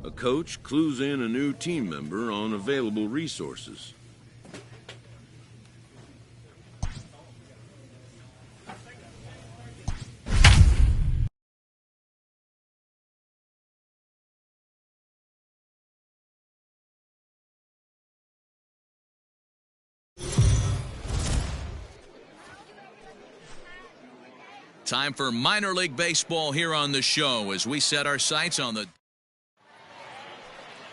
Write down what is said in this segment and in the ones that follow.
A coach clues in a new team member on available resources. Time for minor league baseball here on the show as we set our sights on the...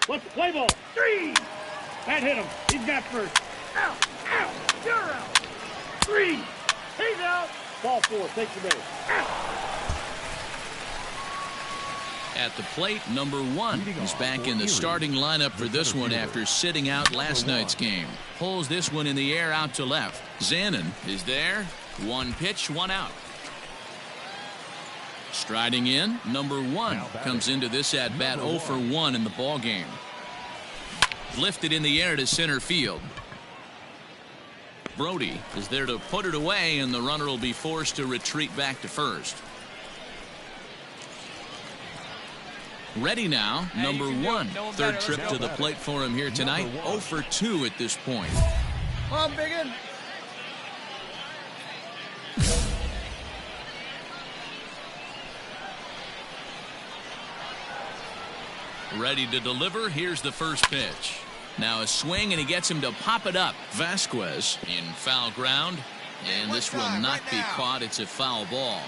What's the play ball? 3! That hit him. He's got first. Out! Out! You're out! 3! He's out! Ball 4. Takes the base. Out! At the plate, number 1 is back in the starting lineup for this one after sitting out last night's game. Pulls this one in the air out to left. Zanin is there. 1 pitch, 1 out. Striding in, number 1 comes into this at-bat 0 for 1 in the ballgame. Lifted in the air to center field. Brody is there to put it away, and the runner will be forced to retreat back to first. Ready now, number 1. Third trip to the plate for him here tonight. 0 for 2 at this point. Come on, Biggin. Ready to deliver. Here's the first pitch. Now a swing, and he gets him to pop it up. Vasquez in foul ground, and this will not be caught. It's a foul ball.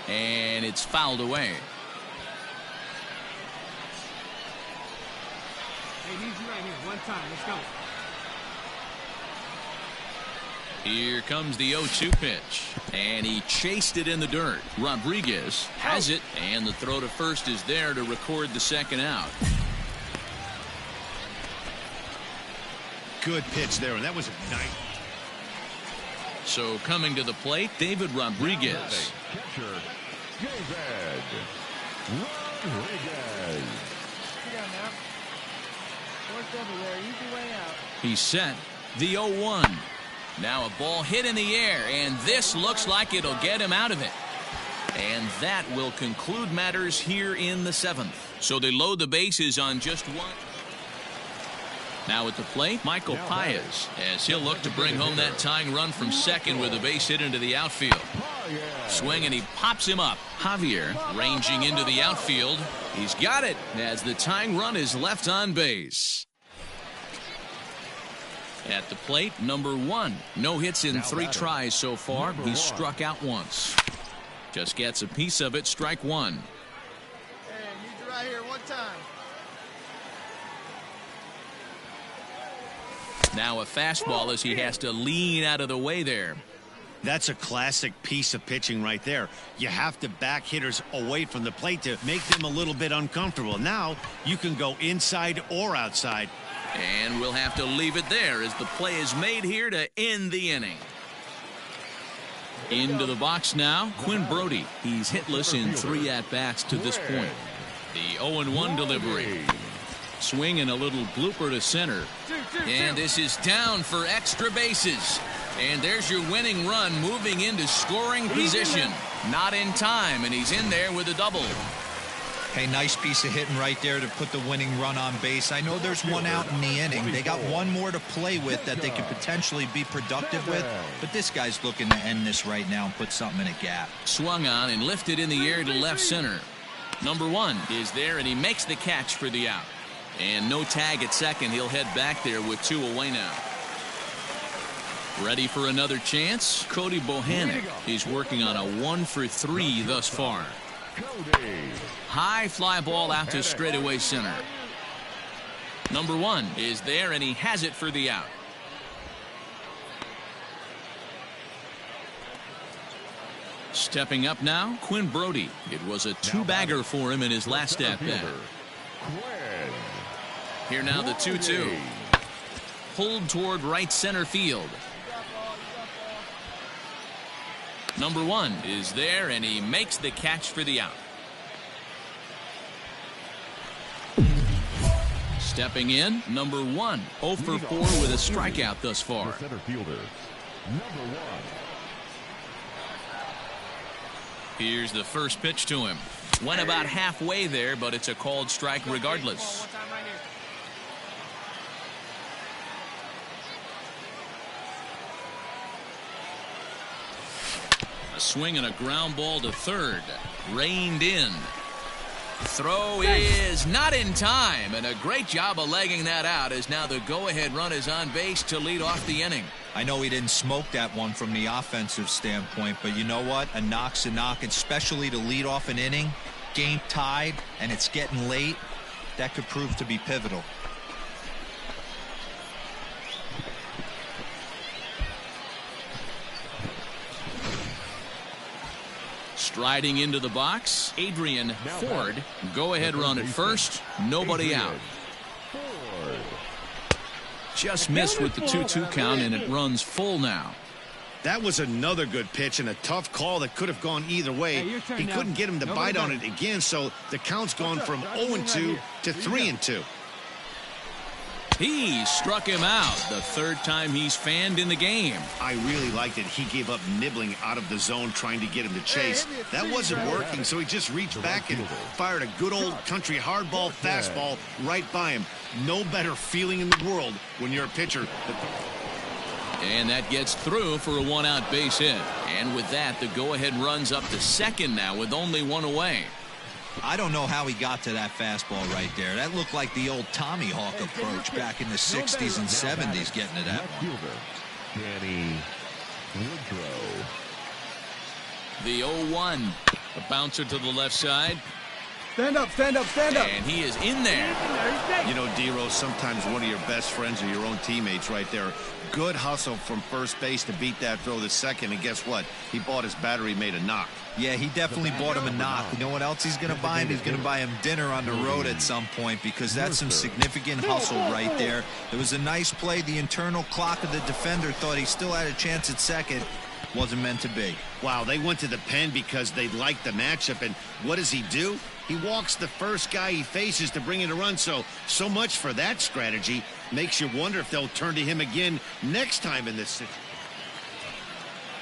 And it's fouled away. Hey, need you right here. 1 time. Let's go. Here comes the 0-2 pitch, and he chased it in the dirt. Rodriguez has it, and the throw to first is there to record the second out. Good pitch there, and that was a nice. So coming to the plate, David Rodriguez. Catcher, David Rodriguez. Sit down now. Work over there. Use your way out. He's set. The 0-1. Now a ball hit in the air, and this looks like it'll get him out of it. And that will conclude matters here in the 7th. So they load the bases on just 1. Now at the plate, Michael Paez, as he'll look to bring home that tying run from second with a base hit into the outfield. Swing, and he pops him up. Javier ranging into the outfield. He's got it as the tying run is left on base. At the plate, number 1. No hits in 3 tries so far. He's struck out once. Just gets a piece of it. Strike 1. Hey, need you right here. 1 time. Now a fastball as he has to lean out of the way there. That's a classic piece of pitching right there. You have to back hitters away from the plate to make them a little bit uncomfortable. Now you can go inside or outside. And we'll have to leave it there as the play is made here to end the inning. Into the box now, Quinn Brody. He's hitless in 3 at-bats to this point. The 0-1 delivery. Swing and a little blooper to center. And this is down for extra bases. And there's your winning run moving into scoring position. Not in time, and he's in there with a double. Hey, nice piece of hitting right there to put the winning run on base. I know there's 1 out in the inning. They got 1 more to play with that they could potentially be productive with. But this guy's looking to end this right now and put something in a gap. Swung on and lifted in the air to left center. Number 1 is there, and he makes the catch for the out. And no tag at second. He'll head back there with 2 away now. Ready for another chance? Cody Bohannon. He's working on a 1 for 3 thus far. High fly ball out to straightaway center. Number 1 is there, and he has it for the out. Stepping up now, Quinn Brody. It was a 2-bagger for him in his last at-bat. Here now the 2-2. Pulled toward right center field. Number 1 is there, and he makes the catch for the out. Stepping in, number 1. 0 for 4 with a strikeout thus far. Center fielder, number 1. Here's the first pitch to him. Went about halfway there, but it's a called strike regardless. A swing and a ground ball to third. Reined in. Throw is not in time, and a great job of legging that out as now the go-ahead run is on base to lead off the inning. I know he didn't smoke that one from the offensive standpoint, but you know what? A knock's a knock, especially to lead off an inning. Game tied, and it's getting late. That could prove to be pivotal. Striding into the box, Adrian Ford. Go-ahead run at first. Nobody out. Just missed with the 2-2 count, and it runs full now. That was another good pitch and a tough call that could have gone either way. He couldn't get him to bite on it again, so the count's gone from 0-2 to 3-2. He struck him out the third time he's fanned in the game. I really liked it. He gave up nibbling out of the zone trying to get him to chase. That wasn't working, so he just reached back and fired a good old country hardball fastball right by him. No better feeling in the world when you're a pitcher. And that gets through for a one-out base hit. And with that, the go-ahead runs up to second now with only one away. I don't know how he got to that fastball right there. That looked like the old Tommy Hawk approach back in the 60s and 70s getting to that one. Danny Woodrow. The 0-1. A bouncer to the left side. Stand up, stand up, stand up. And he is in there. You know, D-Rose, sometimes one of your best friends are your own teammates right there. Good hustle from first base to beat that throw to second, and guess what? He bought his battery made a knock. Yeah, he definitely bought him a knock. You know what else he's going to buy him? He's going to buy him dinner on the road at some point, because that's some significant hustle right there. It was a nice play. The internal clock of the defender thought he still had a chance at second. Wasn't meant to be. Wow, they went to the pen because they liked the matchup, and what does he do? He walks the first guy he faces to bring in a run, so much for that strategy. Makes you wonder if they'll turn to him again next time in this situation.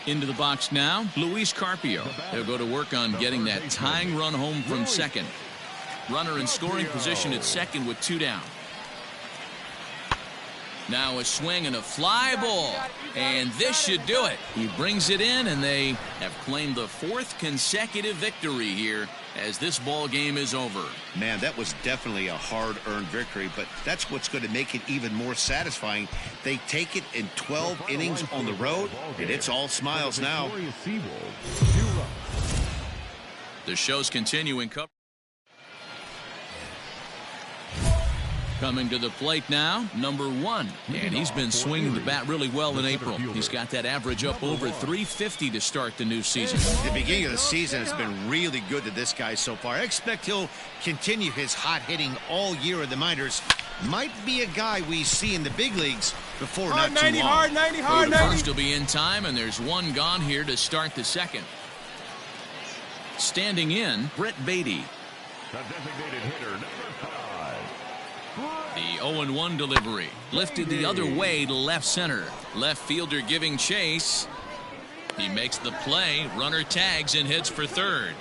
Into the box now, Luis Carpio. They'll go to work on getting that tying run home from second. Runner in scoring position at second with 2 down. Now a swing and a fly ball, and this should do it. He brings it in, and they have claimed the 4th consecutive victory here as this ball game is over. Man, that was definitely a hard-earned victory, but that's what's going to make it even more satisfying. They take it in 12 innings on the road, and it's all smiles now. The show's continuing. Coming to the plate now, number 1. And he's been swinging the bat really well in April. He's got that average up over 350 to start the new season. The beginning of the season has been really good to this guy so far. I expect he'll continue his hot hitting all year in the minors. Might be a guy we see in the big leagues before not too long. Hard 90, hard The 90. first will be in time, and there's one gone here to start the second. Standing in, Brett Beatty. The designated hitter, number 5. The 0-1 delivery. Lifted the other way to left center. Left fielder giving chase. He makes the play. Runner tags and heads for third.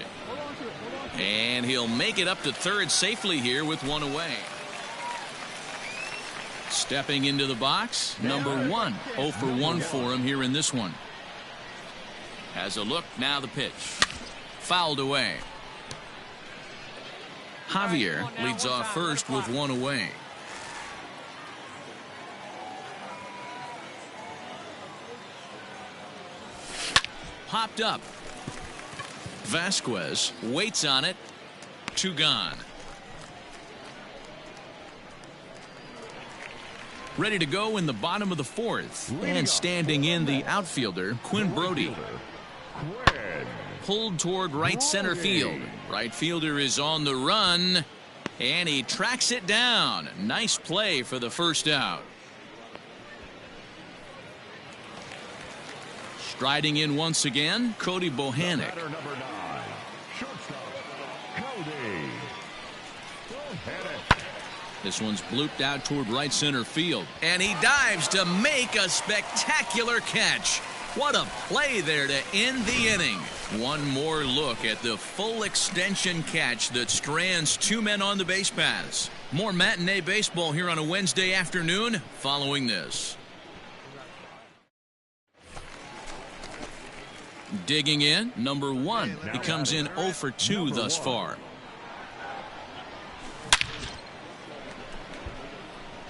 And he'll make it up to third safely here with 1 away. Stepping into the box, number 1. 0 for 1 for him here in this one. Has a look, now the pitch. Fouled away. Javier leads off first with 1 away. Popped up. Vasquez waits on it. 2 gone. Ready to go in the bottom of the 4th. And standing in, the outfielder, Quinn Brody. Pulled toward right center field. Right fielder is on the run, and he tracks it down. Nice play for the first out. Striding in once again, Cody Bohannock. Number 9. Shortstop, Cody Bohannock. This one's blooped out toward right center field, and he dives to make a spectacular catch. What a play there to end the inning. One more look at the full extension catch that strands two men on the base paths. More matinee baseball here on a Wednesday afternoon following this. Digging in, number 1. He comes in 0 for 2 thus far.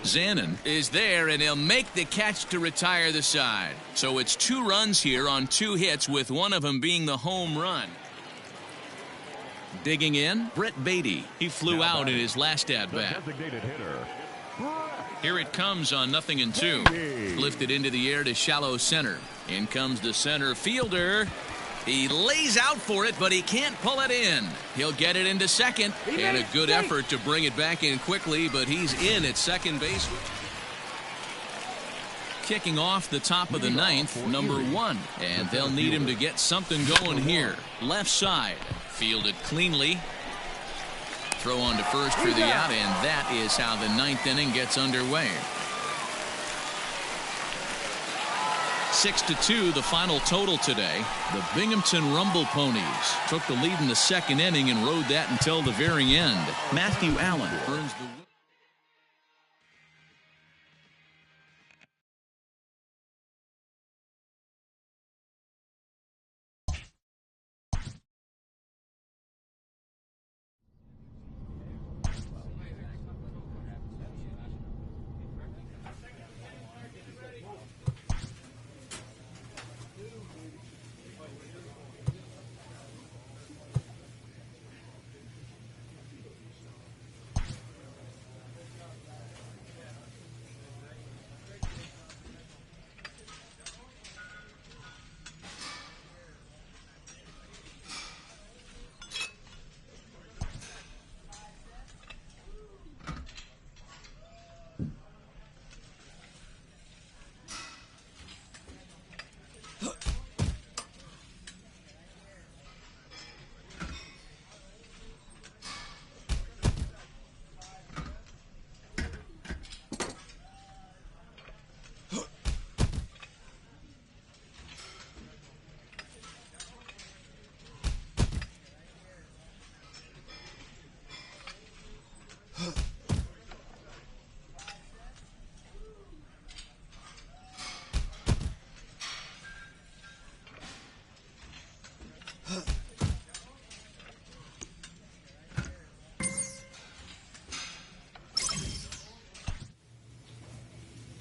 Zanin is there, and he'll make the catch to retire the side. So it's 2 runs here on 2 hits, with one of them being the home run. Digging in, Brett Beatty. He flew out in his last at-bat. Here it comes on 0-2. Lifted into the air to shallow center. In comes the center fielder. He lays out for it, but he can't pull it in. He'll get it into second, and a good effort to bring it back in quickly, but he's in at second base. Kicking off the top of the 9th, number 1, and they'll need him to get something going here. Left side, fielded cleanly. Throw on to first for the out, and that is how the 9th inning gets underway. 6-2 the final total today. The Binghamton Rumble Ponies took the lead in the 2nd inning and rode that until the very end. Matthew Allen earns the win.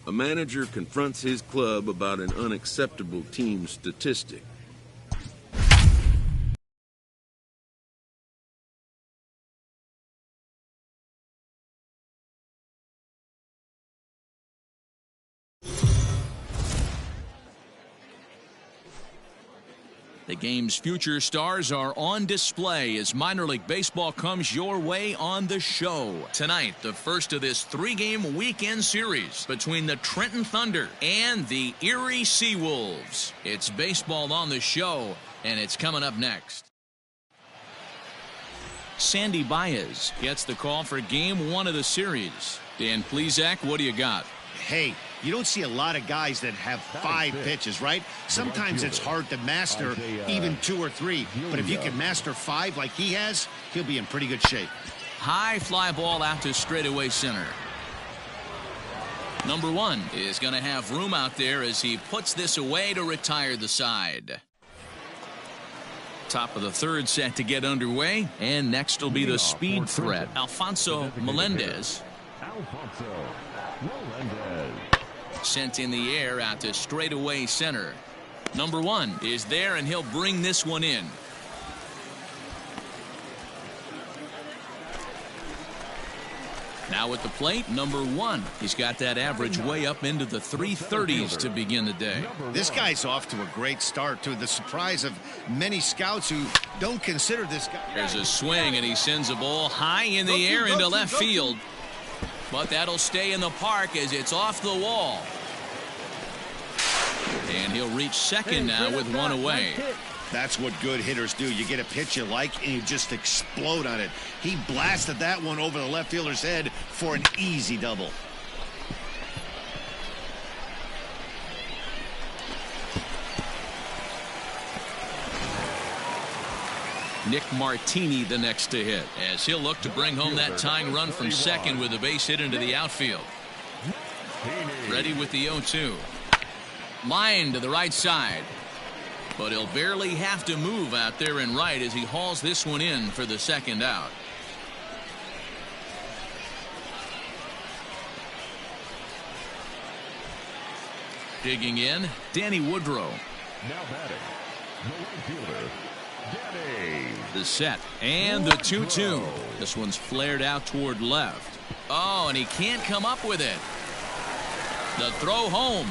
A manager confronts his club about an unacceptable team statistic. The game's future stars are on display as minor league baseball comes your way on the show. Tonight, the first of this 3-game weekend series between the Trenton Thunder and the Erie Seawolves. It's baseball on the show, and it's coming up next. Sandy Baez gets the call for game 1 of the series. Dan Plesac, what do you got? Hey, you don't see a lot of guys that have 5 pitches, right? Sometimes it's hard to master even 2 or 3. But if you can master 5 like he has, he'll be in pretty good shape. High fly ball out to straightaway center. Number 1 is going to have room out there as he puts this away to retire the side. Top of the 3rd set to get underway, and next will be the speed threat, Alfonso Melendez. Sent in the air out to straightaway center. Number 1 is there, and he'll bring this one in. Now at the plate, number 1. He's got that average way up into the 330s to begin the day. This guy's off to a great start, to the surprise of many scouts who don't consider this guy. There's a swing, and he sends a ball high in the air into left field. But that'll stay in the park as it's off the wall. And he'll reach second now with one away. That's what good hitters do. You get a pitch you like, and you just explode on it. He blasted that one over the left fielder's head for an easy double. Nick Martini the next to hit, as he'll look to bring home that tying run from second with a base hit into the outfield. Ready with the 0-2. Line to the right side. But he'll barely have to move out there in right as he hauls this one in for the second out. Digging in, Danny Woodrow. Now batting, the right fielder, Danny. The set and the 2-2. This one's flared out toward left. Oh, and he can't come up with it. The throw home.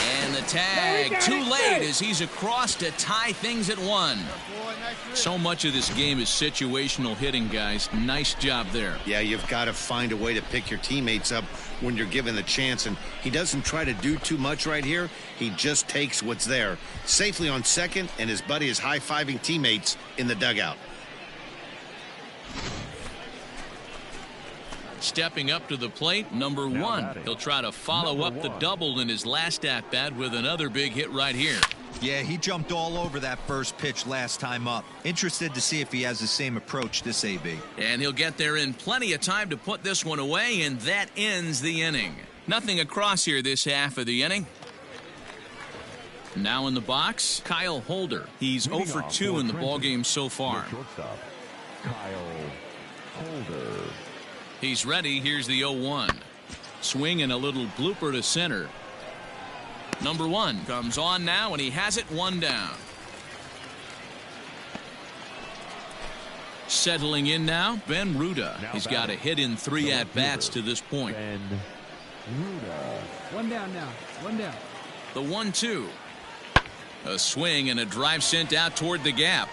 And the tag too late as he's across to tie things at 1. So much of this game is situational hitting, guys. Nice job there. Yeah, you've got to find a way to pick your teammates up when you're given the chance, and he doesn't try to do too much right here. He just takes what's there. Safely on second, and his buddy is high-fiving teammates in the dugout. Stepping up to the plate, number 1. He'll try to follow up the double in his last at-bat with another big hit right here. Yeah, he jumped all over that first pitch last time up. Interested to see if he has the same approach this AB. And he'll get there in plenty of time to put this one away, and that ends the inning. Nothing across here this half of the inning. Now in the box, Kyle Holder. He's 0 for 2 in the ballgame so far. Shortstop, Kyle Holder. He's ready. Here's the 0-1. Swing and a little blooper to center. Number 1 comes on now, and he has it 1 down. Settling in now, Ben Ruda. He's got a hit in 3 at-bats to this point. Ben Ruda. 1 down now. 1 down. The 1-2. A swing and a drive sent out toward the gap.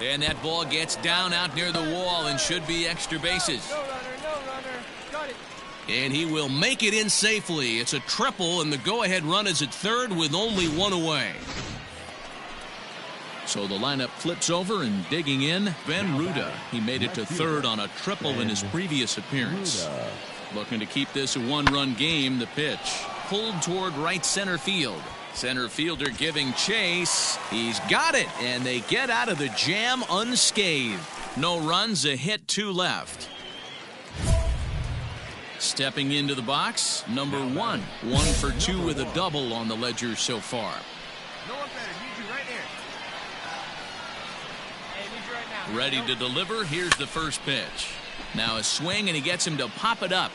And that ball gets down out near the wall and should be extra bases. No runner, no runner. Got it. And he will make it in safely. It's a triple, and the go-ahead run is at third with only 1 away. So the lineup flips over, and digging in, Ben Ruda. He made it to third on a triple in his previous appearance. Looking to keep this a 1-run game. The pitch pulled toward right center field. Center fielder giving chase. He's got it, and they get out of the jam unscathed. No runs, a hit, 2 left. Stepping into the box, number 1. 1 for 2 with a double on the ledger so far. No one better. Need you right there. Hey, need you right now. Ready to deliver. Here's the first pitch. Now a swing, and he gets him to pop it up.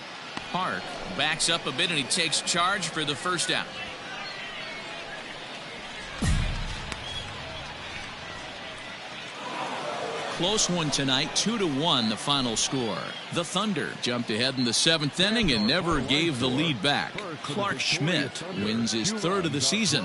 Park backs up a bit, and he takes charge for the first out. Close one tonight, 2-1 the final score. The Thunder jumped ahead in the 7th inning and never gave the lead back. Clark Schmidt wins his 3rd of the season.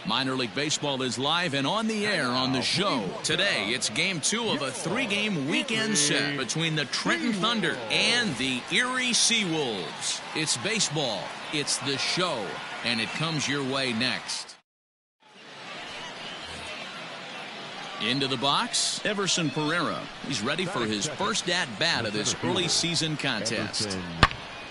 Minor League Baseball is live and on the air on the show. Today, it's Game 2 of a 3-game weekend set between the Trenton Thunder and the Erie Seawolves. It's baseball, it's the show, and it comes your way next. Into the box, Everson Pereira. He's ready for his first at-bat of this early season contest.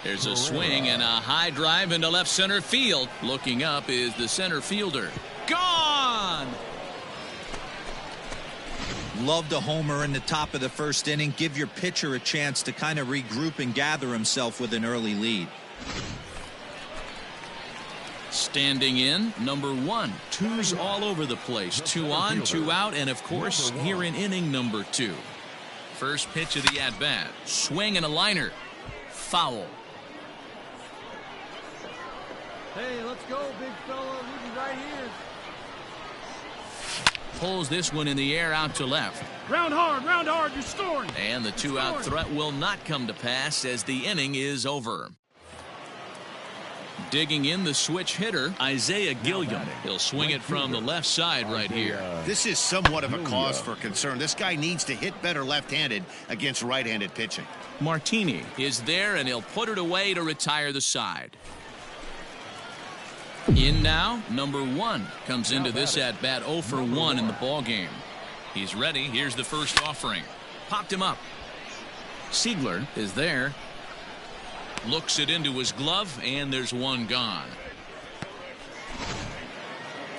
There's a swing and a high drive into left center field. Looking up is the center fielder. Gone! Love the homer in the top of the first inning. Give your pitcher a chance to kind of regroup and gather himself with an early lead. Standing in, number 1. 2's all over the place. 2 on, 2 out, and of course, here in inning number 2. First pitch of the at-bat. Swing and a liner. Foul. Hey, let's go, big fella. We'll be right here. Pulls this one in the air out to left. Round hard, you're scoring. And the 2-out threat will not come to pass as the inning is over. Digging in the switch hitter, Isaiah Gilliam. He'll swing it from the left side right here. This is somewhat of a cause for concern. This guy needs to hit better left-handed against right-handed pitching. Martini is there, and he'll put it away to retire the side. In now, number 1 comes into this at-bat 0 for 1 in the ballgame. He's ready. Here's the first offering. Popped him up. Siegler is there. Looks it into his glove, and there's one gone.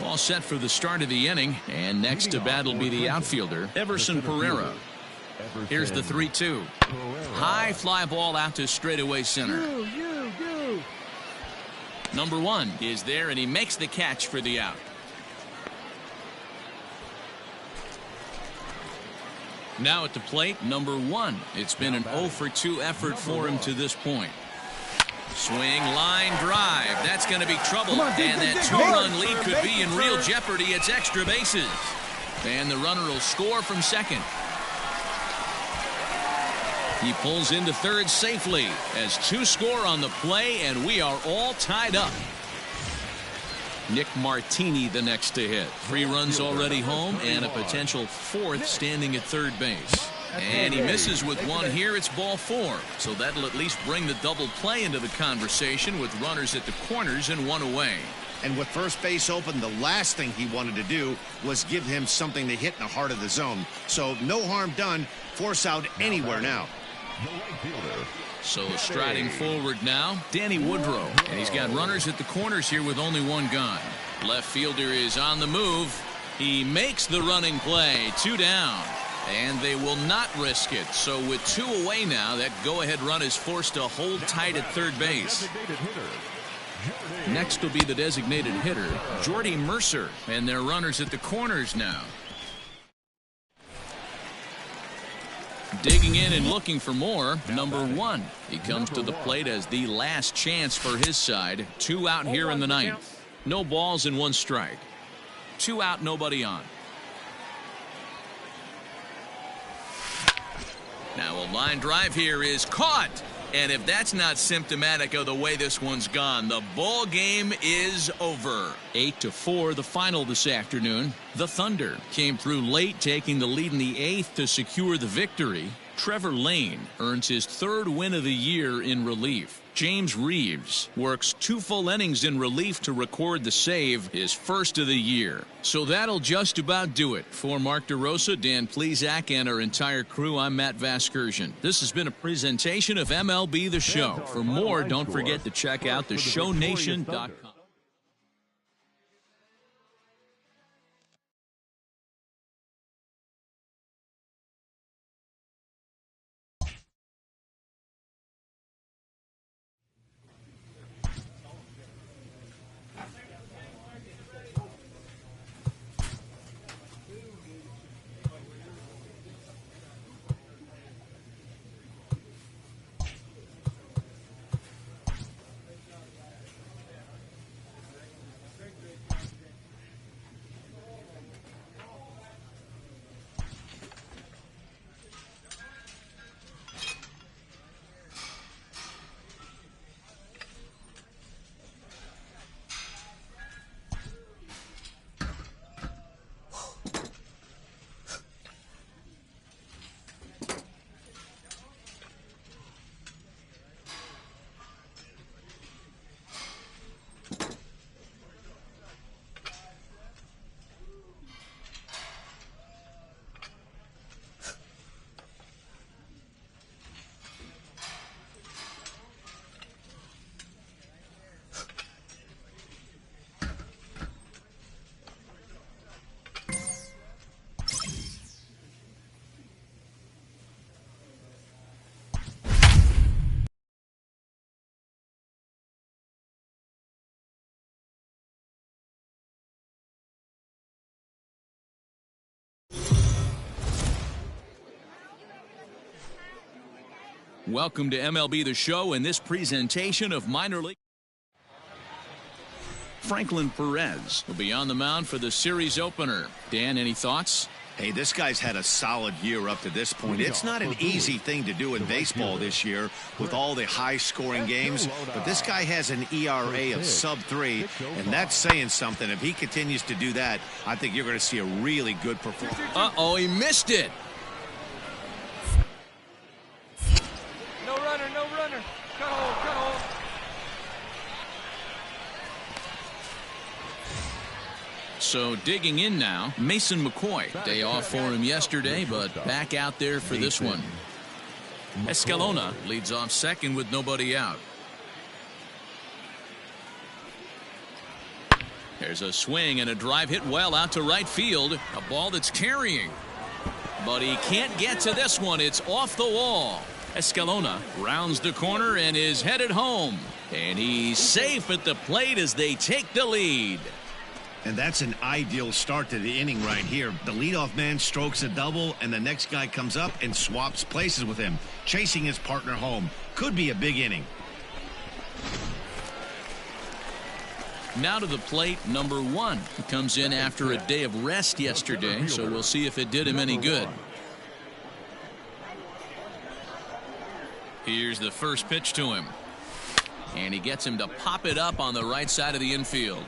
All set for the start of the inning, and next to bat will be the outfielder, Everson Pereira. Here's the 3-2. High fly ball out to straightaway center. Number 1 is there, and he makes the catch for the out. Now at the plate, number 1. It's been an 0-for-2 effort for him to this point. Swing, line drive. That's going to be trouble. And that 2-run lead could be in real jeopardy. It's extra bases. And the runner will score from second. He pulls into third safely as 2 score on the play, and we are all tied up. Nick Martini the next to hit. 3 runs already home and a potential 4th standing at third base. And he misses with 1 here. It's ball 4. So that'll at least bring the double play into the conversation with runners at the corners and 1 away. And with first base open, the last thing he wanted to do was give him something to hit in the heart of the zone. So no harm done. Force out anywhere now. So striding forward now, Danny Woodrow. And he's got runners at the corners here with only 1 gone. Left fielder is on the move. He makes the running play. 2 down. And they will not risk it. So with 2 away now, that go-ahead run is forced to hold tight at third base. Next will be the designated hitter, Jordy Mercer. And their runners at the corners now. Digging in and looking for more, number 1. He comes to the plate as the last chance for his side. 2 out here in the 9th. No balls and 1 strike. 2 out, nobody on. Now a line drive here is caught. And if that's not symptomatic of the way this one's gone, the ball game is over. 8-4 the final this afternoon. The Thunder came through late, taking the lead in the 8th to secure the victory. Trevor Lane earns his 3rd win of the year in relief. James Reeves works 2 full innings in relief to record the save, his 1st of the year. So that'll just about do it. For Mark DeRosa, Dan Plesac, and our entire crew, I'm Matt Vasgersian. This has been a presentation of MLB The Show. For more, don't forget to check out theshownation.com. Welcome to MLB The Show and this presentation of minor league. Franklin Perez will be on the mound for the series opener. Dan, any thoughts? Hey, this guy's had a solid year up to this point. It's not an easy thing to do in baseball this year with all the high-scoring games, but this guy has an ERA of sub-3, and that's saying something. If he continues to do that, I think you're going to see a really good performance. Uh-oh, he missed it. No runner, no runner. Cut hold, cut hold. So digging in now, Mason McCoy. Day off for him yesterday, but back out there for this one. Escalona leads off second with nobody out. There's a swing and a drive hit well out to right field. A ball that's carrying. But he can't get to this one. It's off the wall. Escalona rounds the corner and is headed home. And he's safe at the plate as they take the lead. And that's an ideal start to the inning right here. The leadoff man strokes a double, and the next guy comes up and swaps places with him, chasing his partner home. Could be a big inning. Now to the plate, number 1. He comes in after a day of rest yesterday, so we'll see if it did him any good. Here's the first pitch to him. And he gets him to pop it up on the right side of the infield.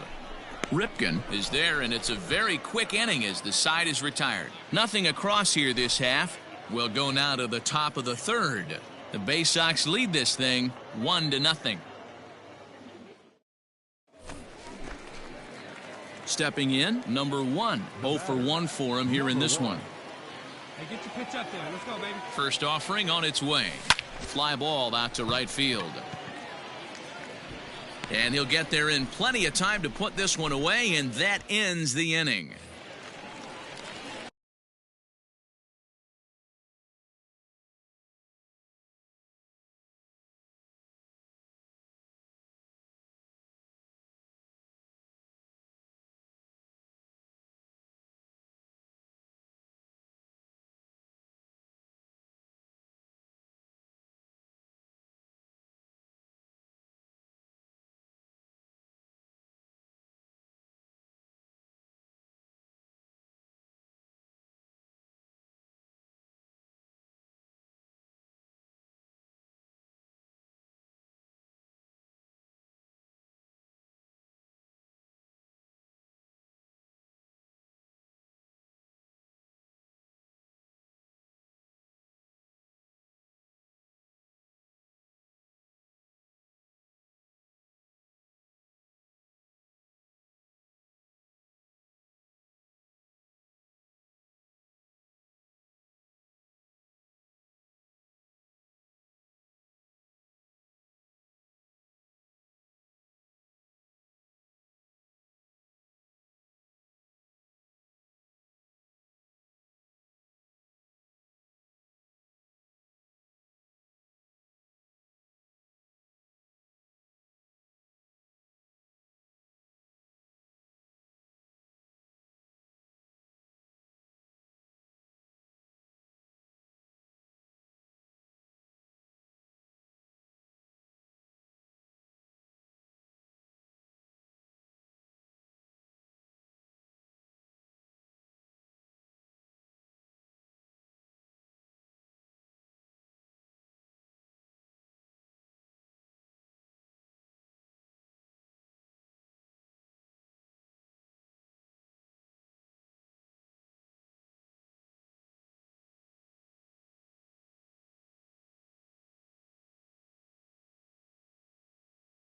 Ripken is there, and it's a very quick inning as the side is retired. Nothing across here this half. We'll go now to the top of the third. The Bay Sox lead this thing 1-0. Stepping in, number 1. 0 for 1 for him here in this one. Hey, get your pitch up there. Let's go, baby. First offering on its way. Fly ball out to right field. And he'll get there in plenty of time to put this one away, and that ends the inning.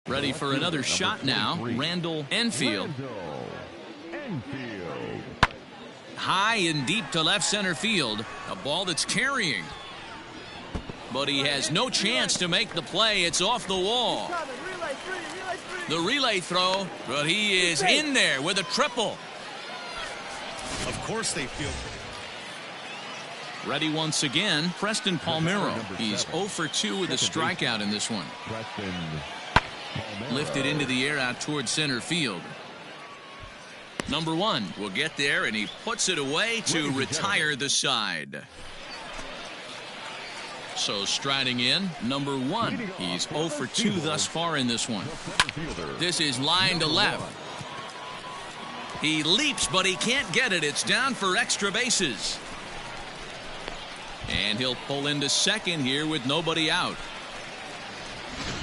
Ready for another shot now. Randall Enfield. High and deep to left center field. A ball that's carrying. But he has no chance to make the play. It's off the wall. The relay throw, but he is in there with a triple. Of course they feel. Ready once again, Preston Palmeiro. He's 0 for 2 with a strikeout in this one. Lifted into the air out towards center field. Number 1 will get there, and he puts it away to retire the side. So striding in, number 1. He's 0 for 2 thus far in this one. This is line to left. He leaps, but he can't get it. It's down for extra bases. And he'll pull into second here with nobody out.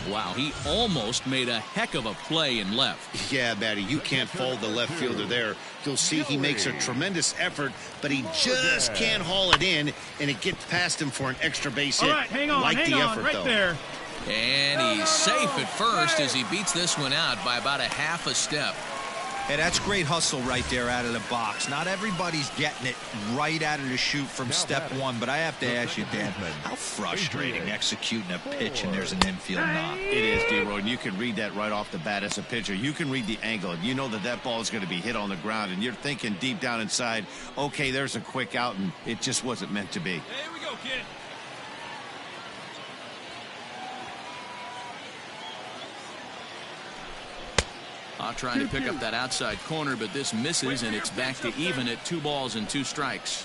Wow, he almost made a heck of a play in left. Yeah, Matty, you can't fault the left fielder there. You'll see he makes a tremendous effort, but he just can't haul it in, and it gets past him for an extra base hit. All right, hang on, right there. And he's safe at first as he beats this one out by about a half a step. Hey, that's great hustle right there out of the box. Not everybody's getting it right out of the chute from step one, but I have to ask you, Dan, how frustrating executing a pitch and there's an infield knock. It is, D-Roy, and you can read that right off the bat as a pitcher. You can read the angle, and you know that that ball is going to be hit on the ground, and you're thinking deep down inside, okay, there's a quick out, and it just wasn't meant to be. Here we go, kid. Trying to pick up that outside corner, but this misses, and it's back to even at 2 balls and 2 strikes.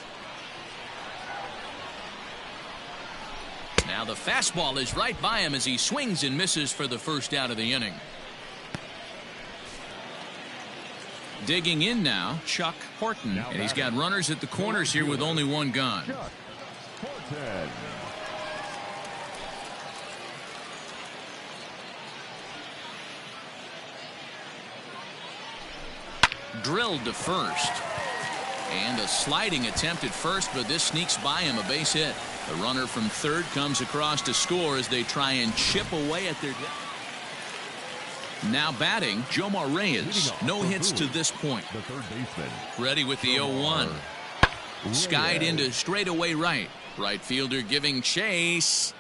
Now the fastball is right by him as he swings and misses for the first out of the inning. Digging in now, Chuck Horton, and he's got runners at the corners here with only 1 gone. Drilled to first. And a sliding attempt at first, but this sneaks by him, a base hit. The runner from third comes across to score as they try and chip away at their... Now batting, Jomar Reyes. No hits to this point. The third baseman. Ready with the 0-1. Skied into straightaway right. Right fielder giving chase.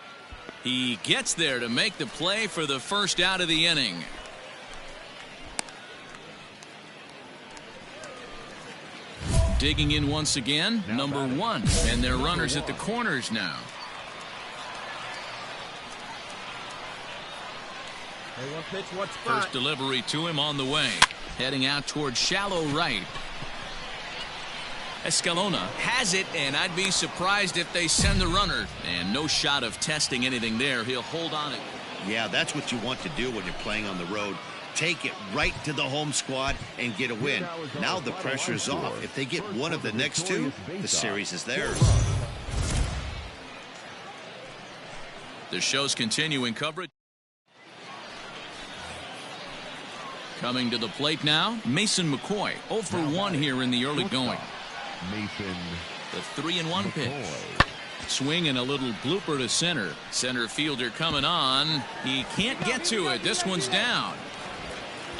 He gets there to make the play for the first out of the inning. Digging in once again, number 1, and their runners at the corners now. Hey, one pitch, one spot. First delivery to him on the way. Heading out towards shallow right. Escalona has it, and I'd be surprised if they send the runner. And no shot of testing anything there. He'll hold on it. Yeah, that's what you want to do when you're playing on the road. Take it right to the home squad and get a win. Now the pressure's off. If they get one of the next 2, the series is theirs. The show's continuing coverage. Coming to the plate now, Mason McCoy. 0 for 1 here in the early going. Mason. The 3-1 pitch. Swing and a little blooper to center. Center fielder coming on. He can't get to it. This one's down.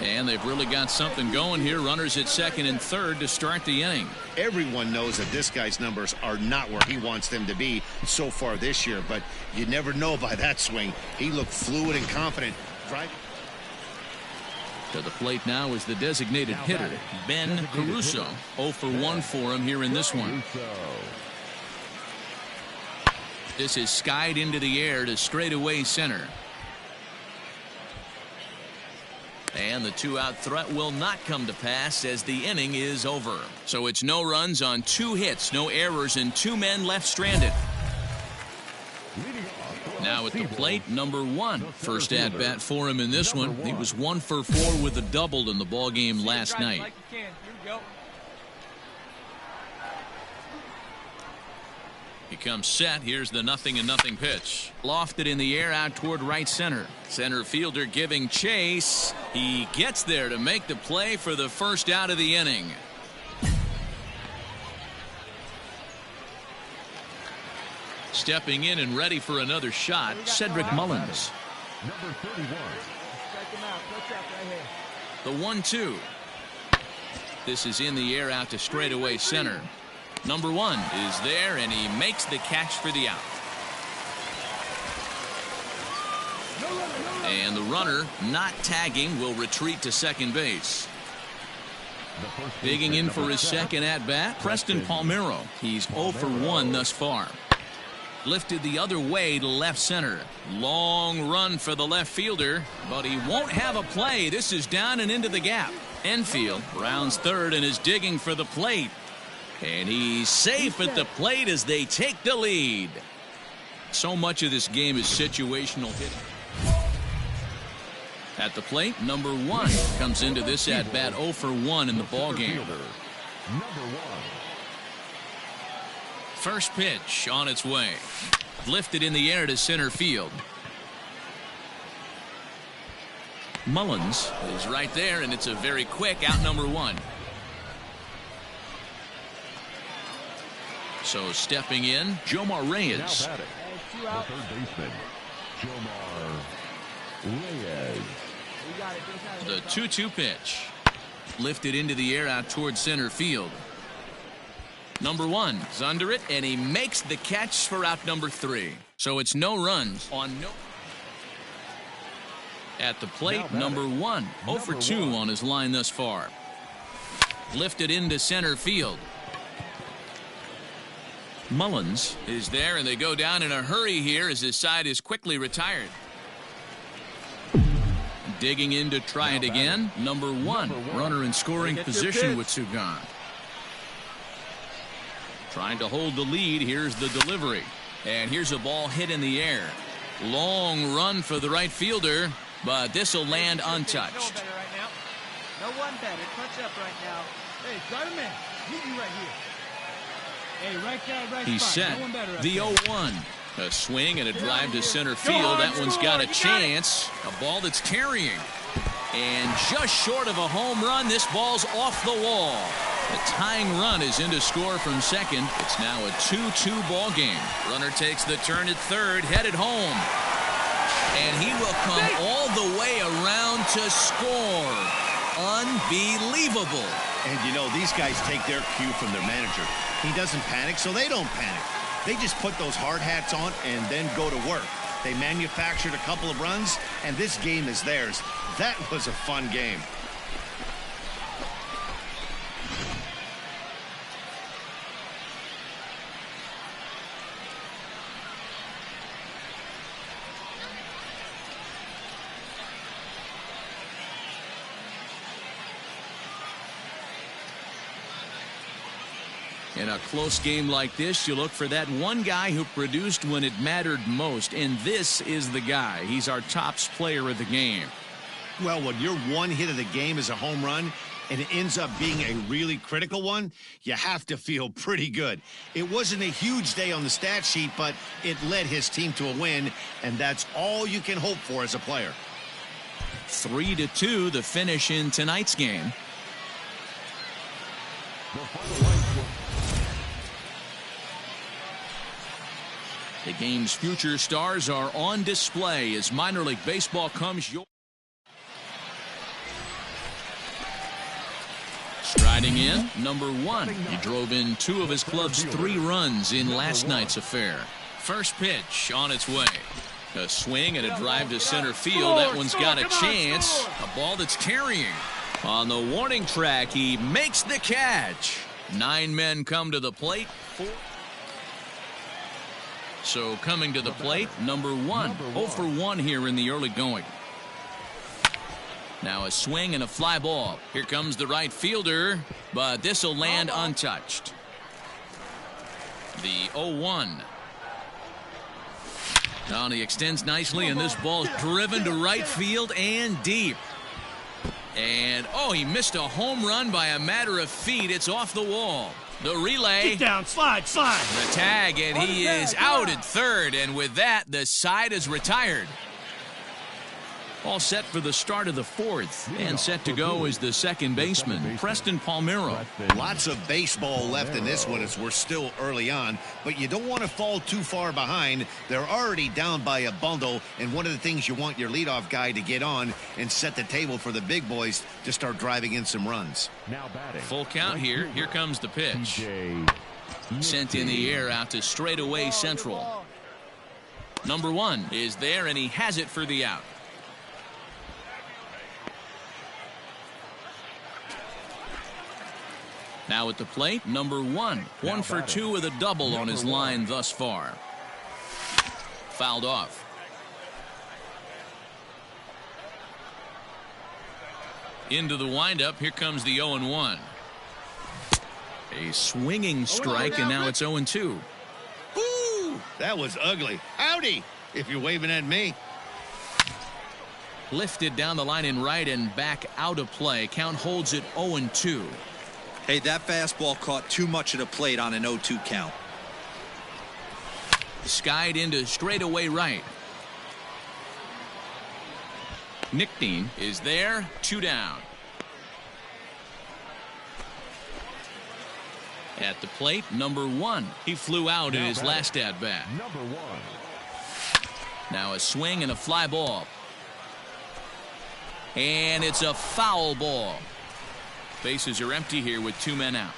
And they've really got something going here. Runners at second and third to start the inning. Everyone knows that this guy's numbers are not where he wants them to be so far this year, but you never know by that swing. He looked fluid and confident. Right. To the plate now is the designated hitter, Ben Caruso. 0 for 1 for him here in this one. This is skied into the air to straightaway center. And the 2-out threat will not come to pass as the inning is over. So it's no runs on 2 hits, no errors, and 2 men left stranded. Now at the plate, number 1. First at bat for him in this one. He was 1 for 4 with a double in the ball game last night. He comes set. Here's the 0-0 pitch. Lofted in the air out toward right center. Center fielder giving chase. He gets there to make the play for the first out of the inning. Stepping in and ready for another shot, Cedric Mullins. Number 31. The 1-2. This is in the air out to straightaway center. Number 1 is there, and he makes the catch for the out. And the runner, not tagging, will retreat to second base. Digging in for his second at-bat, Preston Palmeiro. He's 0 for 1 thus far. Lifted the other way to left center. Long run for the left fielder, but he won't have a play. This is down and into the gap. Enfield rounds third and is digging for the plate. And he's safe at the plate as they take the lead. So much of this game is situational hitting. At the plate, number 1 comes into this at-bat 0 for 1 in the ballgame. First pitch on its way. Lifted in the air to center field. Mullins is right there, and it's a very quick out, number 1. So stepping in, Jomar Reyes. The third baseman, Jomar Reyes. The 2-2 pitch. Lifted into the air out towards center field. Number 1 is under it, and he makes the catch for out number 3. So it's no runs on no. At the plate, number 1, 0 for 2 on his line thus far. Lifted into center field. Mullins is there, and they go down in a hurry here as his side is quickly retired. Digging in to try it again, number 1, runner in scoring position with Sugan. Trying to hold the lead. Here's the delivery. And here's a ball hit in the air. Long run for the right fielder, but this will land untouched. No one better. Touch up right now. Hey, Spider-Man, meet you right here. Hey, right guy, right He's spot. set. No one better The 0-1. A swing and a drive to center field. That one's got a chance. A ball that's carrying. And just short of a home run, this ball's off the wall. The tying run is in to score from second. It's now a 2-2 ball game. Runner takes the turn at third, headed home. And he will come all the way around to score. Unbelievable. And you know, these guys take their cue from their manager. He doesn't panic, so they don't panic. They just put those hard hats on and then go to work. They manufactured a couple of runs, and this game is theirs. That was a fun game. In a close game like this, you look for that one guy who produced when it mattered most, and this is the guy. He's our tops player of the game. Well, when your one hit of the game is a home run and it ends up being a really critical one, you have to feel pretty good. It wasn't a huge day on the stat sheet, but it led his team to a win, and that's all you can hope for as a player. 3-2, the finish in tonight's game. The game's future stars are on display as minor league baseball comes your. Striding in, number 1. He drove in 2 of his club's 3 runs in last night's affair. First pitch on its way. A swing and a drive to center field. That one's got a chance. A ball that's carrying. On the warning track, he makes the catch. 9 men come to the plate. 4. So coming to the plate, number 1. 0 for 1 here in the early going. Now a swing and a fly ball. Here comes the right fielder, but this will land untouched. The 0-1. Now he extends nicely, and this ball's driven to right field and deep. And, he missed a home run by a matter of feet. It's off the wall. The relay. Get down, slide. The tag, and he is out at third. And with that, the side is retired. All set for the start of the 4th. And set to go is the second baseman, Preston Palmeiro. Lots of baseball left in this one as we're still early on, but you don't want to fall too far behind. They're already down by a bundle, and one of the things you want your leadoff guy to get on and set the table for the big boys to start driving in some runs. Now batting. Full count here. Here comes the pitch. Sent in the air out to straightaway central. Number 1 is there, and he has it for the out. Now at the plate, number 1. 1 for 2 with a double on his line thus far. Fouled off. Into the windup. Here comes the 0-1. A swinging strike, and now it's 0-2. Ooh, that was ugly. Howdy, if you're waving at me. Lifted down the line in right and back out of play. Count holds it 0-2. Hey, that fastball caught too much of the plate on an 0-2 count. Skied into straightaway right. Nickdean is there. 2 down. At the plate, number 1. He flew out in his last at-bat. Number 1. Now a swing and a fly ball. And it's a foul ball. Bases are empty here with 2 men out.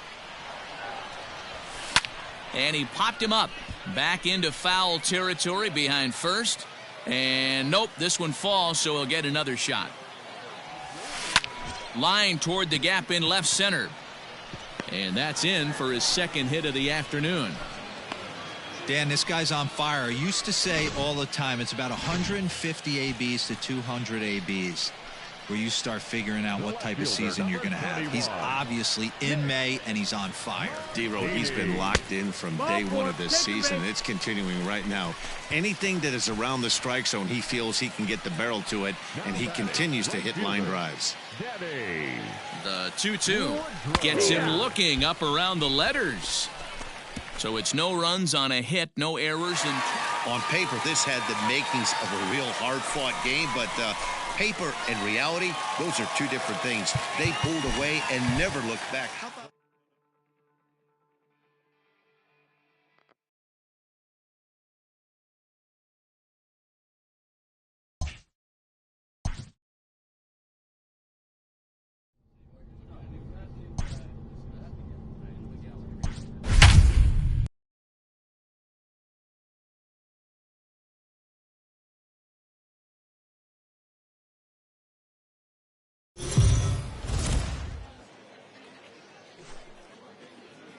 And he popped him up. Back into foul territory behind first. And nope, this one falls, so he'll get another shot. Line toward the gap in left center. And that's in for his second hit of the afternoon. Dan, this guy's on fire. I used to say all the time it's about 150 ABs to 200 ABs where you start figuring out what type of season you're going to have. He's obviously in May, and he's on fire. D-Row, he's been locked in from day one of this season. It's continuing right now. Anything that is around the strike zone, he feels he can get the barrel to it, and he continues to hit line drives. The 2-2 gets him looking up around the letters. So it's no runs on a hit, no errors. And on paper, this had the makings of a real hard-fought game, but paper and reality, those are two different things. They pulled away and never looked back. How about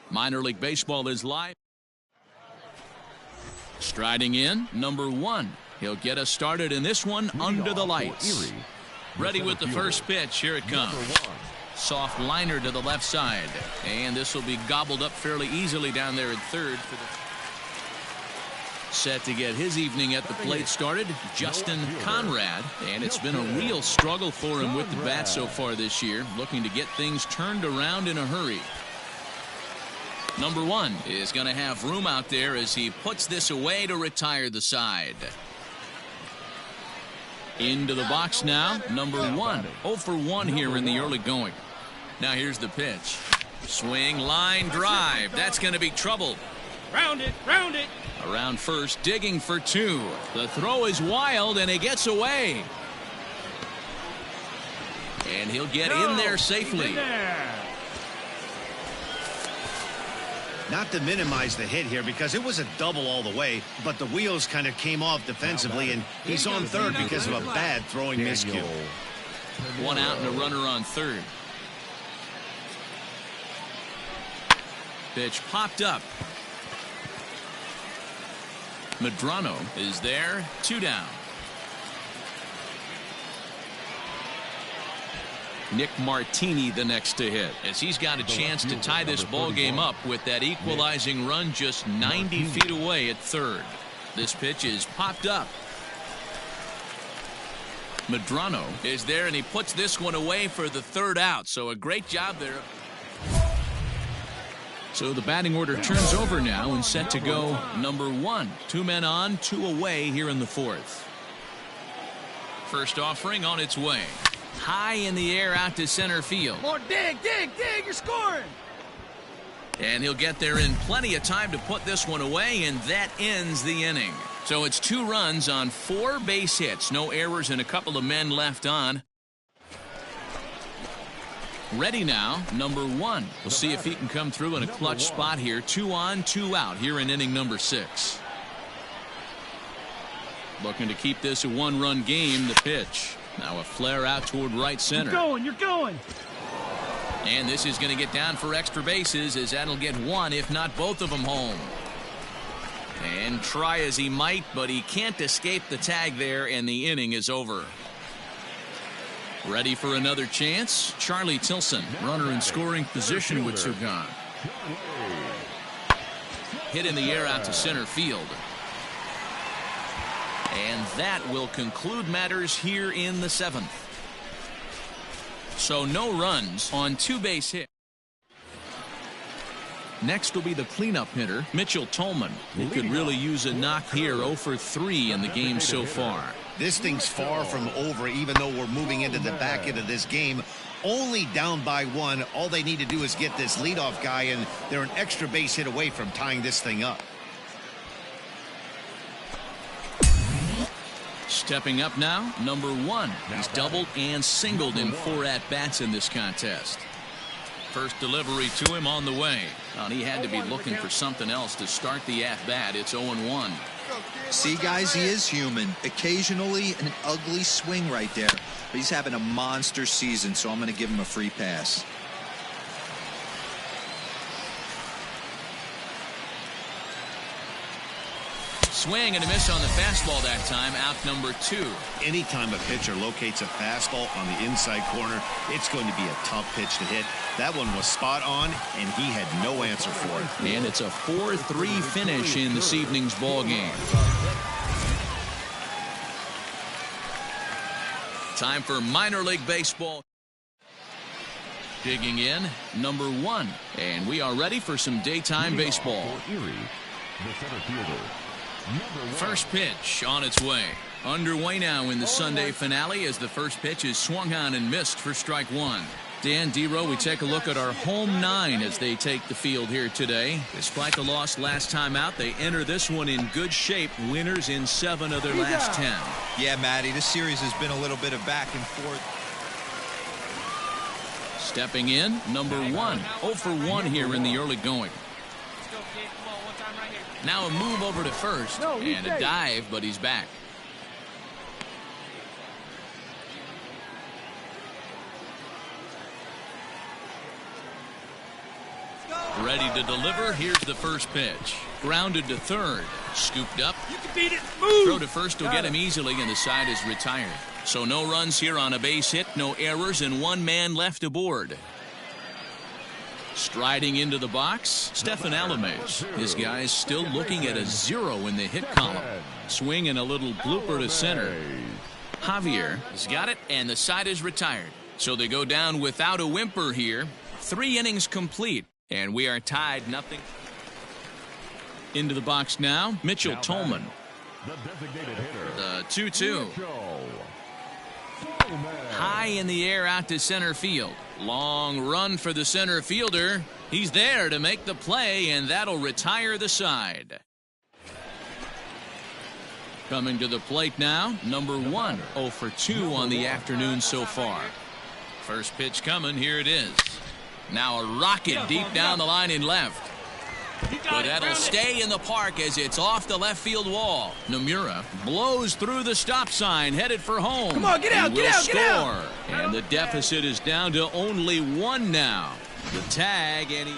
Minor League Baseball is live. Striding in, number 1. He'll get us started in this one under the lights. Ready with the first pitch. Here it comes. Soft liner to the left side. And this will be gobbled up fairly easily down there at third. Set to get his evening at the plate started, Justin Conrad. And it's been a real struggle for him with the bat so far this year. Looking to get things turned around in a hurry. Number 1 is going to have room out there as he puts this away to retire the side. Into the box now, number 1. 0 for 1 here in the early going. Now here's the pitch. Swing, line drive. That's going to be trouble. Round it, round it. Around first, digging for 2. The throw is wild, and he gets away. And he'll get in there safely. Not to minimize the hit here because it was a double all the way, but the wheels kind of came off defensively, and he's on third because of a bad throwing miscue. 1 out and a runner on third. Pitch popped up. Medrano is there, 2 down. Nick Martini the next to hit, as he's got a chance to tie this ball game up with that equalizing run just 90 feet away at third. This pitch is popped up. Medrano is there, and he puts this one away for the 3rd out. So a great job there. So the batting order turns over now and set to go number 1. 2 men on, 2 away here in the 4th. First offering on its way. High in the air out to center field. More dig, you're scoring. And he'll get there in plenty of time to put this one away, and that ends the inning. So it's 2 runs on 4 base hits. No errors and a couple of men left on. Ready now, number 1. We'll see if he can come through in a clutch spot here. 2 on, 2 out here in inning number 6. Looking to keep this a 1-run game, the pitch. Now a flare out toward right center. You're going. And this is going to get down for extra bases, as that'll get 1, if not both of them, home. And try as he might, but he can't escape the tag there, and the inning is over. Ready for another chance? Charlie Tilson, runner in scoring position with 2 gone. Hit in the air out to center field. And that will conclude matters here in the 7th. So no runs on 2 base hits. Next will be the cleanup hitter, Mitchell Tolman, who could really use a knock here. 0 for 3 in the game so far. This thing's far from over, even though we're moving into the back end of this game. Only down by 1. All they need to do is get this leadoff guy, and they're an extra base hit away from tying this thing up. Stepping up now, number 1. He's doubled and singled in 4 at-bats in this contest. First delivery to him on the way. Well, he had to be looking for something else to start the at-bat. It's 0-1. See, guys, he is human. Occasionally an ugly swing right there. But he's having a monster season, so I'm going to give him a free pass. Swing and a miss on the fastball that time. Out number 2. Anytime a pitcher locates a fastball on the inside corner, it's going to be a tough pitch to hit. That one was spot on, and he had no answer for it. And it's a 4-3 finish in this evening's ball game. Time for minor league baseball. Digging in, number 1. And we are ready for some daytime baseball. For Erie, the center fielder, First pitch on its way. Underway now in the Sunday finale as the first pitch is swung on and missed for strike 1. Dan Dero, we take a look at our home 9 as they take the field here today. Despite the loss last time out, they enter this one in good shape. Winners in 7 of their last 10. Yeah, Matty, this series has been a little bit of back and forth. Stepping in, number 1. 0 for 1 here in the early going. Now a move over to first and a dive, but he's back. Ready to deliver. Here's the first pitch. Grounded to third. Scooped up. You can beat it. Move. Throw to first will get him easily, and the side is retired. So no runs here on a base hit, no errors, and 1 man left aboard. Striding into the box, Stephen Alamez. This guy's still looking at a 0 in the hit column. Swing and a little blooper to center. Javier has got it, and the side is retired. So they go down without a whimper here. 3 innings complete, and we are tied 0. Into the box now, Mitchell Tolman. the designated hitter. The 2-2. High in the air out to center field. Long run for the center fielder. He's there to make the play, and that'll retire the side. Coming to the plate now, number 1. 0 for 2 on the afternoon so far. First pitch coming, here it is. Now a rocket deep down the line in left. But that'll stay in the park as it's off the left field wall. Nomura blows through the stop sign, headed for home. Come on, get out, get out, get out. And the deficit is down to only 1 now. The tag, and he...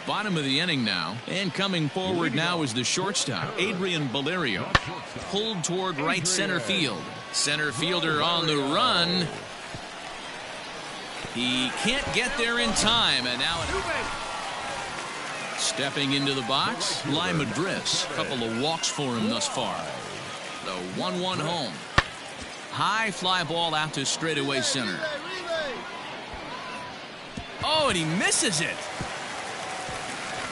Bottom of the inning now. And coming forward now is the shortstop, Adrian Valerio. Pulled toward right center field. Center fielder on the run. He can't get there in time, and now... Stepping into the box, Lima Driss. A couple of walks for him thus far. The 1-1 home. High fly ball out to straightaway center. Oh, and he misses it.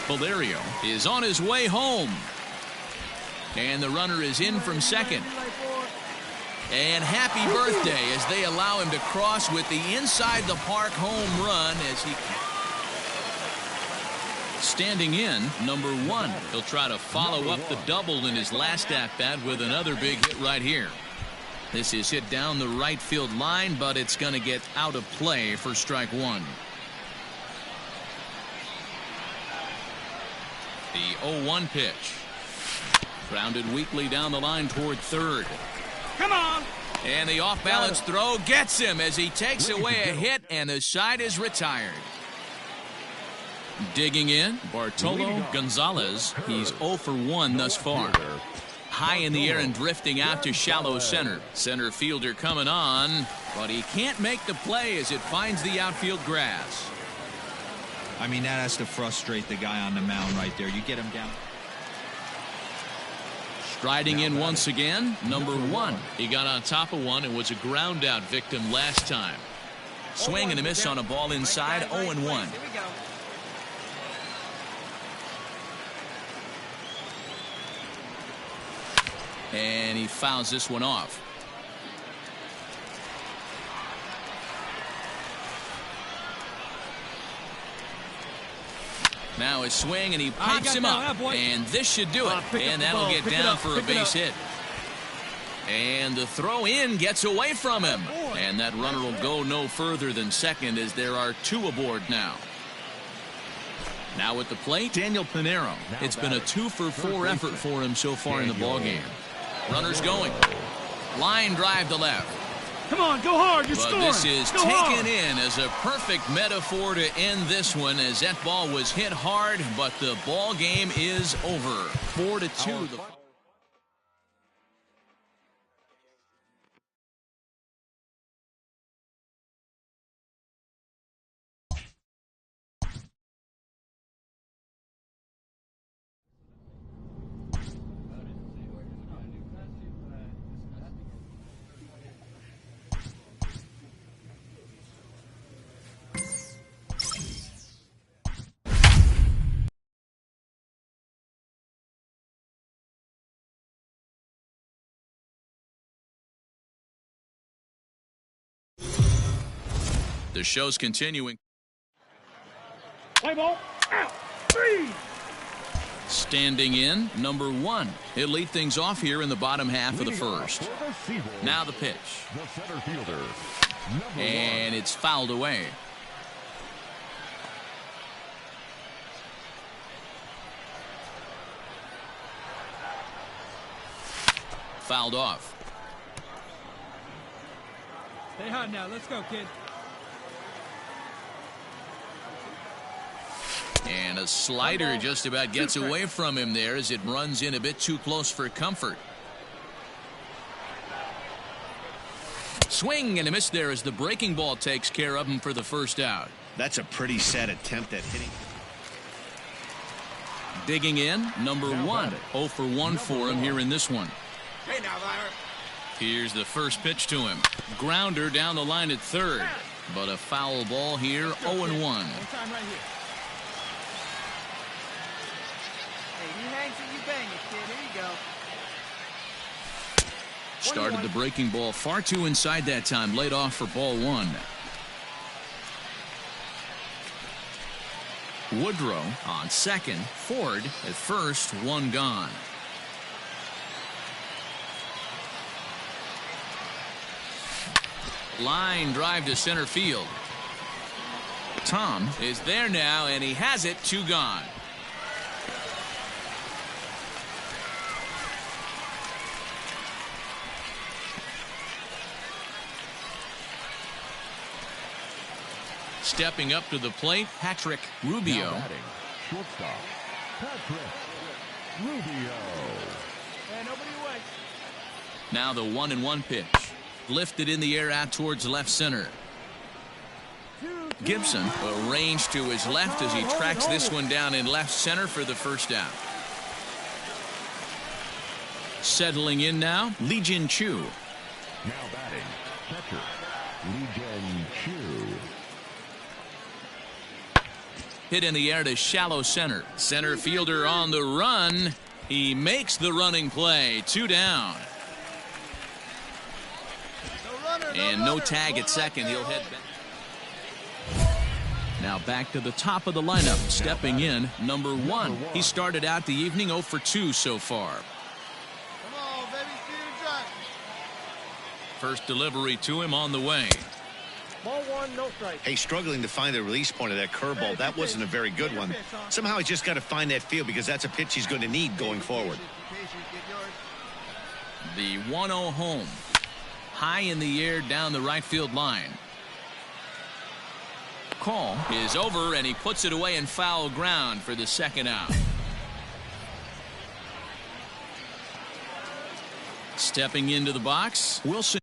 Valerio is on his way home. And the runner is in from second. And happy birthday as they allow him to cross with the inside the park home run as he... Standing in, number 1. He'll try to follow up the double in his last at-bat with another big hit right here. This is hit down the right field line, but it's going to get out of play for strike 1. The 0-1 pitch. Grounded weakly down the line toward third. Come on. And the off-balance throw gets him as he takes away a hit, and the side is retired. Digging in, Bartolo Gonzalez. He's 0 for 1 thus far. High in the air and drifting out to shallow center. Center fielder coming on, but he can't make the play as it finds the outfield grass. I mean, that has to frustrate the guy on the mound right there. You get him down. Striding in once again, number 1. He got on top of one and was a ground out victim last time. Swing and a miss on a ball inside, 0-1. And he fouls this one off. Now a swing, and he pops him up. And this should do it. And that'll get down for a base hit. And the throw in gets away from him. And that runner will go no further than second as there are 2 aboard now. Now at the plate, Daniel Pinero. It's been a 2-for-4 effort for him so far in the ballgame. Runners going. Line drive to left. Come on, go hard, you're But scoring. this is Go taken hard. in as a perfect metaphor to end this one, as that ball was hit hard, but the ball game is over. 4-2. The show's continuing. Play ball. Out. 3. Standing in, number 1. He'll lead things off here in the bottom half of the first. For the Seagulls, Now the pitch. the center fielder, number And 1. it's fouled away. Fouled off. Stay hot now. Let's go, kid. And a slider just about gets away from him there as it runs in a bit too close for comfort. Swing and a miss there as the breaking ball takes care of him for the first out. That's a pretty sad attempt at hitting. Digging in, number 1. 0 for 1 for him here in this one. Hey now, Lyra. Here's the first pitch to him. Grounder down the line at third. But a foul ball here, 0-1. One time right here. Hey, he hangs it, you bang it, kid. Here you go. Started the breaking ball far too inside that time. Laid off for ball 1. Woodrow on second. Ford at first. 1 gone. Line drive to center field. Tom is there now, and he has it. 2 gone. Stepping up to the plate, Patrick Rubio. Now batting, shortstop, Patrick Rubio. And nobody away. Now the 1-1 pitch. Lifted in the air out towards left center. Gibson arranged to his left as he tracks this one down in left center for the first out. Settling in now, Lee Jin Chu. Now batting, catcher, Lee Jin Chu. Hit in the air to shallow center. Center fielder on the run. He makes the running play. 2 down. And no tag at second. He'll head back. Now back to the top of the lineup. Stepping in, number 1. He started out the evening 0 for 2 so far. Come on, baby. Speed and drive. First delivery to him on the way. Ball 1, no strike. Hey, struggling to find the release point of that curveball. That wasn't a very good one. Somehow he's just got to find that feel because that's a pitch he's going to need going forward. The 1-0 home. High in the air down the right field line. Call is over, and he puts it away in foul ground for the second out. Stepping into the box, Wilson.